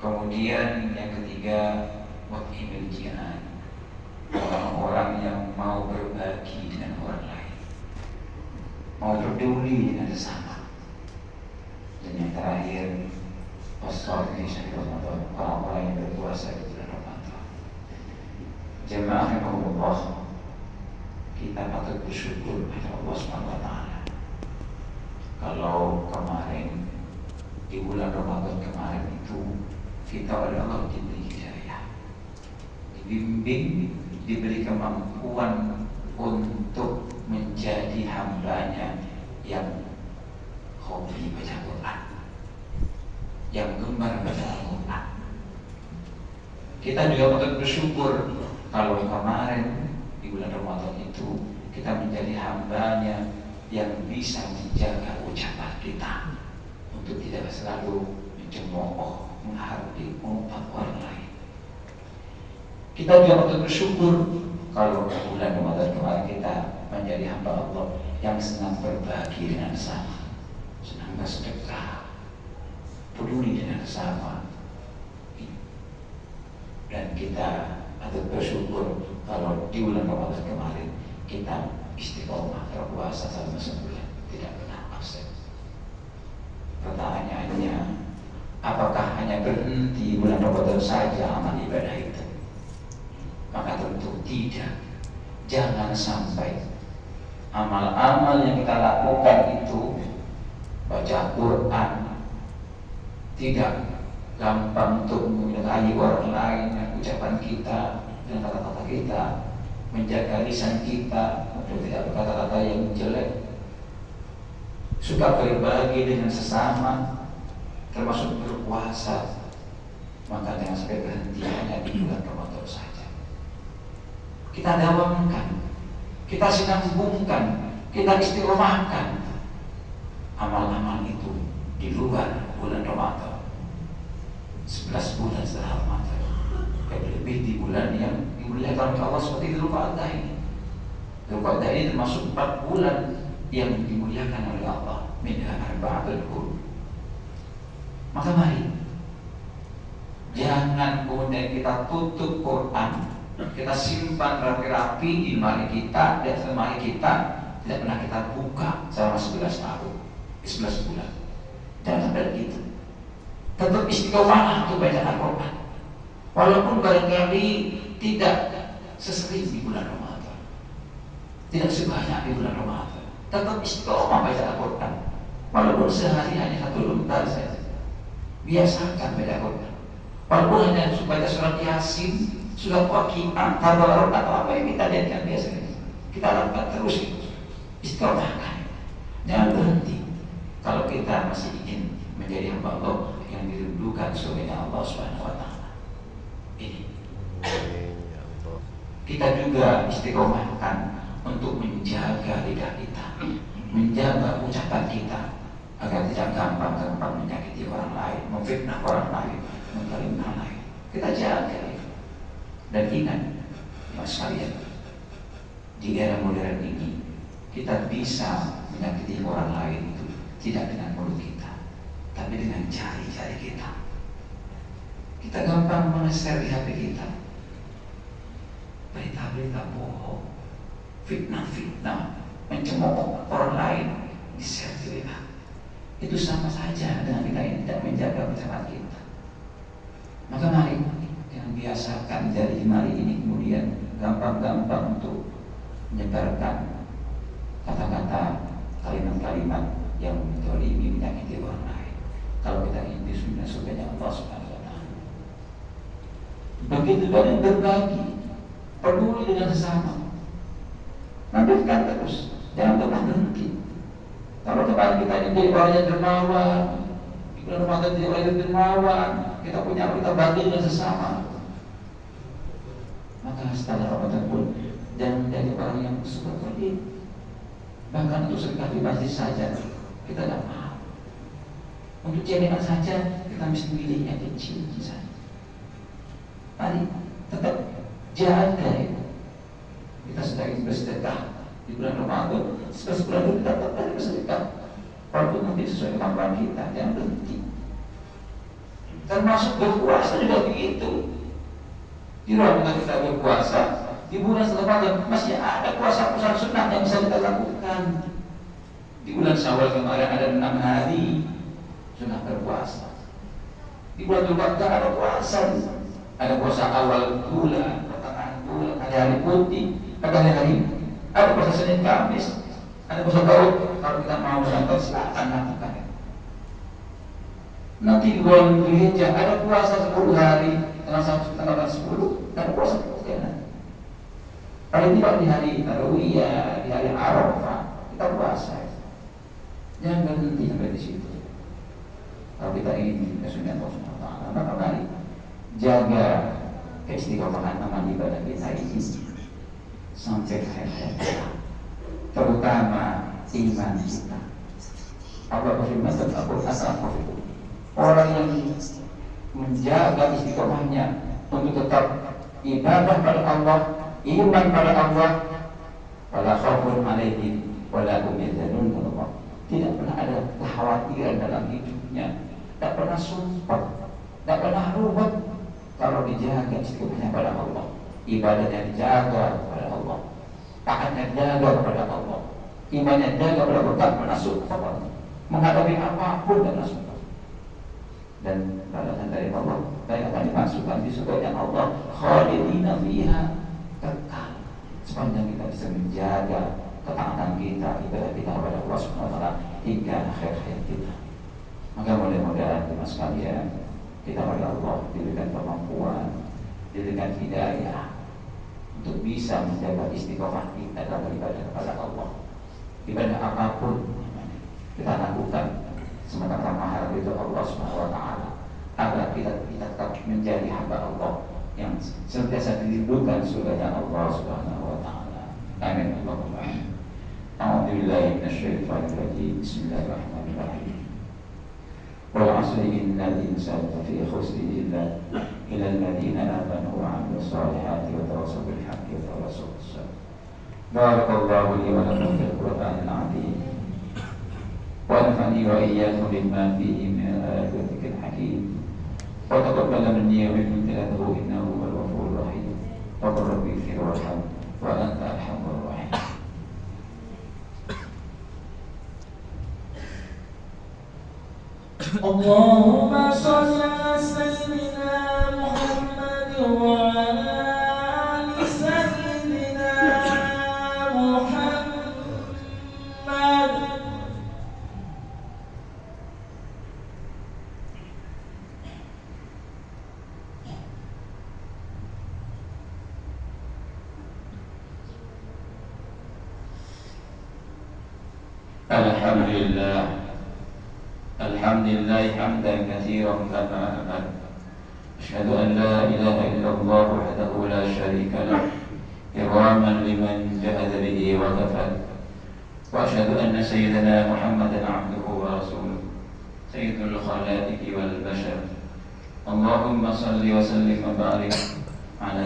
Kemudian yang ketiga, waqimil jian, orang-orang yang mau berbagi dengan orang lain, mau peduli dengan sesama. Dan yang terakhir, wassaum fi syahr Ramadan, orang-orang yang berpuasa di bulan Ramadan. Jemaah rahimahullah, kita patut bersyukur kepada Allah Subhanahu wa taala. Kalau kemarin di bulan Ramadan kemarin itu kita oleh Allah diberi hidayah, dibimbing, diberi kemampuan untuk menjadi hambanya yang hobi baca Quran, yang gemar baca Al-Quran. Kita juga patut bersyukur kalau kemarin di bulan Ramadan itu kita menjadi hambanya yang bisa menjaga ucapan kita untuk tidak selalu mencemooh, menghardik, mengumpat orang lain. Kita juga patut bersyukur kalau bulan Ramadan kemarin kita menjadi hamba Allah yang senang berbagi dengan sesama, senang bersedekah, peduli dengan sesama. Dan kita patut bersyukur kalau di bulan Ramadan kemarin kita istiqomah berpuasa selama sebulan, tidak pernah absen. Pertanyaannya, apakah hanya berhenti bulan Ramadan saja amal ibadah itu? Maka tentu tidak. Jangan sampai amal-amal yang kita lakukan itu, baca Quran, tidak gampang untuk menyukai orang lain dengan ucapan kita dan kata-kata kita, menjaga lisan kita untuk tidak berkata-kata yang jelek, suka berbagi dengan sesama, termasuk berpuasa, maka jangan sampai berhenti hanya di bulan Ramadan saja. Kita dawamkan, kita sinambungkan, kita istiqomahkan amal-amal itu di luar bulan Ramadan. 11 bulan setelah Ramadan, lebih di bulan yang dimuliakan oleh Allah seperti Dzulqa'dah ini. Dzulqa'dah ini termasuk 4 bulan yang dimuliakan oleh Allah, minha arba'atul hurum. Maka mari, jangan kemudian kita tutup Quran, kita simpan rapi-rapi di lemari kita, dan lemari kita tidak pernah kita buka selama 11 tahun, 11 bulan. Jangan sampai begitu. Tetap istiqomah untuk baca Al-Quran, walaupun barangkali tidak sesering di bulan Ramadan, tidak sebanyak di bulan Ramadan. Tetap istiqomah baca Al-Quran, walaupun sehari hanya 1 lembar saja. Biasakan baca Al-Quran, walaupun hanya baca surat Yasin, surat Waqiah, Tabarak, atau apa yang kita lihat biasanya. Kita lakukan terus itu, istiqomahkan, jangan berhenti. Kalau kita masih ingin menjadi hamba Allah yang dirindukan surganya Allah Subhanahu wa taala. Ini kita juga istiqomahkan untuk menjaga lidah kita, menjaga ucapan kita agar tidak gampang-gampang menyakiti orang lain, memfitnah orang lain, mengkalim orang lain. Kita jaga itu. Dan ingat, mas sekalian, di era modern ini kita bisa menyakiti orang lain itu tidak dengan mulut kita, tapi dengan jari-jari kita. Kita gampang men-share di HP kita berita-berita bohong, fitnah-fitnah, mencemooh orang lain, di-share di WA. Itu sama saja dengan kita yang tidak menjaga ucapan kita. Maka mari yang biasakan jari jemari ini kemudian gampang-gampang untuk menyebarkan kata-kata, kalimat-kalimat yang menzalimi, menyakiti orang lain. Kalau kita ingin disebut surganya Allah Subhanahu wa taala. Begitu banyak berbagi, peduli dengan sesama. Lanjutkan terus, jangan pernah berhenti. Kalau kemarin kita jadi orang yang dermawan, di bulan Ramadan jadi orang yang dermawan, kita punya kita bagi dengan sesama. Maka setelah Ramadan pun jangan menjadi orang yang seperti itu. Bahkan untuk sedekah di masjid saja kita tidak mau. Untuk celengan saja kita mesti pilih yang kecil saja. Mari tetap jaga itu. Kita sedang bersedekah di bulan Ramadan, 11 bulan itu kita tetap bersedekah. Walaupun nanti sesuai kemampuan kita, jangan berhenti. Karena termasuk berpuasa juga begitu. Di ruang kita berpuasa di bulan Ramadan masih ada puasa-puasa sunnah yang bisa kita lakukan. Di bulan Syawal kemarin ada 6 hari sunnah berpuasa. Di bulan Dzulqa'dah ada puasa, ada puasa awal bulan, pertengahan bulan, ada hari putih, ada hari, ada puasa Senin Kamis, ada puasa Daud. Kalau kita mau menonton silakan lakukan. Nanti di bulan Dzulhijjah ada puasa 10 hari, tanggal 10 ada puasa kemudian. Paling tidak di hari Tarwiyah, di hari Arafah kita puasa. Jangan berhenti sampai di situ. Kalau kita ingin kesulitan Allah Subhanahu wa taala, maka mari jaga keistiqomahan amal ibadah kita ini sampai akhir, terutama iman kita. Allah berfirman dalam Al-Qur'an, orang yang menjaga istiqomahnya untuk tetap ibadah pada Allah, iman pada Allah, wala khaufun alaihim wala hum yahzanun. Tidak pernah ada kekhawatiran dalam hidupnya, tidak pernah sumpah, tidak pernah ruwet kalau dijaga istiqomahnya pada Allah, ibadahnya dijaga kepada Allah, taatnya dijaga kepada Allah, imannya dijaga kepada Allah, tak pernah sumpah menghadapi apapun dan sumpah. Dan balasan dari Allah yang akan dimasukkan di surga Allah, khalidina fiha, kekal sepanjang kita bisa menjaga ketaatan kita, ibadah kita kepada Allah Subhanahu wa taala hingga akhir hayat kita. Maka mudah-mudahan teman sekalian, kita pada Allah diberikan kemampuan, diberikan hidayah untuk bisa menjaga istiqomah kita dalam ibadah kepada Allah. Ibadah apapun kita lakukan semata mahal itu Allah Subhanahu wa taala, agar kita tetap menjadi hamba Allah yang senantiasa dirindukan surga Allah Subhanahu wa taala. Amin. Allahumma amin. A'udzubillahi minasyaitonir rajim. Bismillahirrahmanirrahim. Wal 'asri innal insana lafi khusr illa alladziina aamanu wa 'amilus shalihati wa tawassaw bil haqqi wa tawassaw bis sabr. Barakallahu li wa lakum fil Qur'anil 'azim. Wa nafa'ani wa iyyakum bima fihi min al-ayati wa dzikril hakim. Wa taqabbal minni wa minkum tilawatahu innahu huwal ghafurur rahim. Wa qur rabbi ighfir warham wa anta arhamur rahim. Allahumma shalli ala sayyidina Muhammad wa ala ali sayyidina Muhammad. Alhamdulillah. Alhamdulillah hamdan katsiran kama amara. Asyhadu an la ilaha illallah wahdahu la syarika lah, ikraman liman jahada bihi wa kafara. Wa asyhadu anna sayyidana Muhammadan 'abduhu wa rasuluh, sayyidul khalaiqi wal bashar. Allahumma shalli wa sallim wa barik ala